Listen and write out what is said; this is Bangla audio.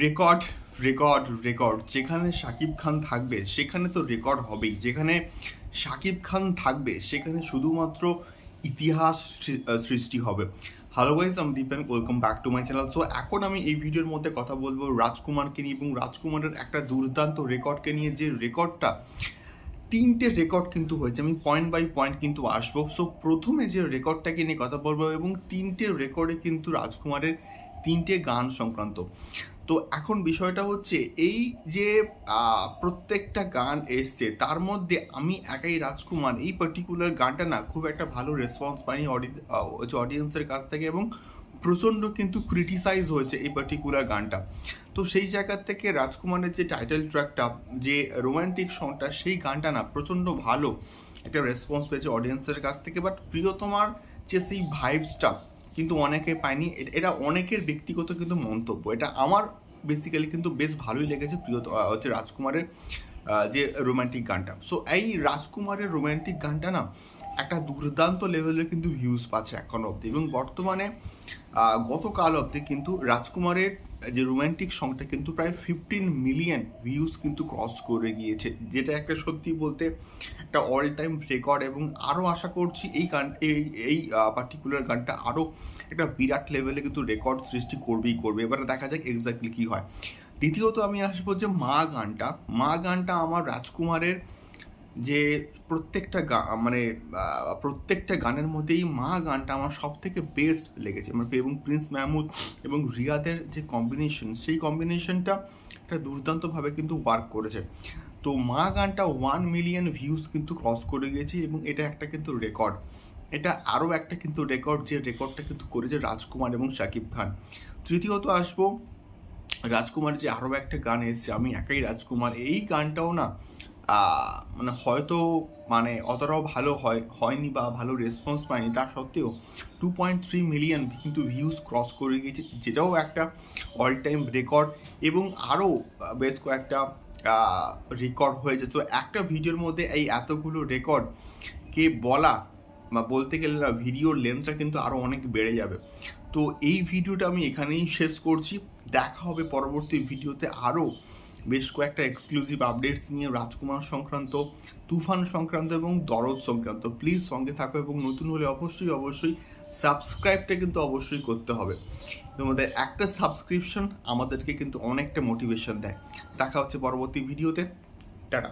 রেকর্ড রেকর্ড রেকর্ড, যেখানে শাকিব খান থাকবে সেখানে তো রেকর্ড হবেই, যেখানে শাকিব খান থাকবে সেখানে শুধুমাত্র ইতিহাস সৃষ্টি হবে। হ্যালো গাইস, আমি Dipen, welcome back to my channel. So এখন আমি এই ভিডিওর মধ্যে কথা বলবো রাজকুমারকে নিয়ে এবং রাজকুমারের একটা দুর্দান্ত রেকর্ডকে নিয়ে, যে রেকর্ডটা তিনটে রেকর্ড কিন্তু হয়েছে। আমি পয়েন্ট বাই পয়েন্ট কিন্তু আসবো। সো প্রথমে যে রেকর্ডটাকে নিয়ে কথা বলবো, এবং তিনটে রেকর্ডে কিন্তু রাজকুমারের তিনটে গান সংক্রান্ত। তো এখন বিষয়টা হচ্ছে এই যে প্রত্যেকটা গান এসছে তার মধ্যে আমি একাই রাজকুমার এই পার্টিকুলার গানটা না খুব একটা ভালো রেসপন্স পাইনি অডিয়েন্সের কাছ থেকে, এবং প্রচণ্ড কিন্তু ক্রিটিসাইজ হয়েছে এই পার্টিকুলার গানটা। তো সেই জায়গা থেকে রাজকুমারের যে টাইটেল ট্র্যাকটা, যে রোম্যান্টিক সংটা, সেই গানটা না প্রচণ্ড ভালো একটা রেসপন্স পেয়েছে অডিয়েন্সের কাছ থেকে। বাট প্রিয়তমার যে সেই ভাইবসটা কিন্তু অনেকে পায়নি। এটা অনেকের ব্যক্তিগত কিন্তু মন্তব্য, এটা আমার বেসিক্যালি কিন্তু বেশ ভালোই লেগেছে হচ্ছে রাজকুমারের যে রোম্যান্টিক গানটা। সো এই রাজকুমারের রোম্যান্টিক গানটা না একটা দুর্দান্ত লেভেলের কিন্তু ভিউজ পাচ্ছে এখনো অবধি, এবং বর্তমানে গতকাল অবধি কিন্তু রাজকুমারের যে রোম্যান্টিক সংটা কিন্তু প্রায় 15 মিলিয়ন ভিউজ কিন্তু ক্রস করে গিয়েছে, যেটা একটা সত্যি বলতে একটা অল টাইম রেকর্ড। এবং আরও আশা করছি এই গান এই পার্টিকুলার গানটা আরও একটা বিরাট লেভেলে কিন্তু রেকর্ড সৃষ্টি করবে। এবারে দেখা যাক এক্স্যাক্টলি কী হয়। দ্বিতীয়ত আমি আসবো যে মা গানটা আমার রাজকুমারের যে প্রত্যেকটা গানের মধ্যেই মা গানটা আমার সব থেকে বেস্ট লেগেছে। এবং প্রিন্স মাহমুদ এবং রিয়াদের যে কম্বিনেশন, সেই কম্বিনেশনটা একটা দুর্দান্তভাবে কিন্তু ওয়ার্ক করেছে। তো মা গানটা 1 মিলিয়ন ভিউজ কিন্তু ক্রস করে গিয়েছে, এবং এটা একটা কিন্তু রেকর্ড। এটা আরও একটা কিন্তু রেকর্ড, যে রেকর্ডটা কিন্তু করেছে রাজকুমার এবং শাকিব খান। তৃতীয়ত আসবো রাজকুমার যে আরও একটা গান এসছে, আমি একাই রাজকুমার, এই গানটাও না হয়তো অতটাও ভালো হয়নি বা ভালো রেসপন্স পায়নি, তা সত্ত্বেও 2.3 মিলিয়ন কিন্তু ভিউজ ক্রস করে গিয়েছে, যেটাও একটা অল টাইম রেকর্ড। এবং আরও বেশ কয়েকটা রেকর্ড হয়েছে। তো একটা ভিডিওর মধ্যে এই এতগুলো রেকর্ড কে বলা বা বলতে গেলে না, ভিডিওর লেন্থটা কিন্তু আরও অনেক বেড়ে যাবে। তো এই ভিডিওটা আমি এখানেই শেষ করছি। দেখা হবে পরবর্তী ভিডিওতে আরও বেশ কয়েকটা এক্সক্লুসিভ আপডেটস নিয়ে, রাজকুমার সংক্রান্ত, তুফান সংক্রান্ত এবং দরদ সংক্রান্ত। প্লিজ সঙ্গে থাকো, এবং নতুন হলে অবশ্যই সাবস্ক্রাইবটা কিন্তু অবশ্যই করতে হবে। তোমাদের একটা সাবস্ক্রিপশন আমাদেরকে কিন্তু অনেকটা মোটিভেশন দেয়। দেখা হচ্ছে পরবর্তী ভিডিওতে। টাটা।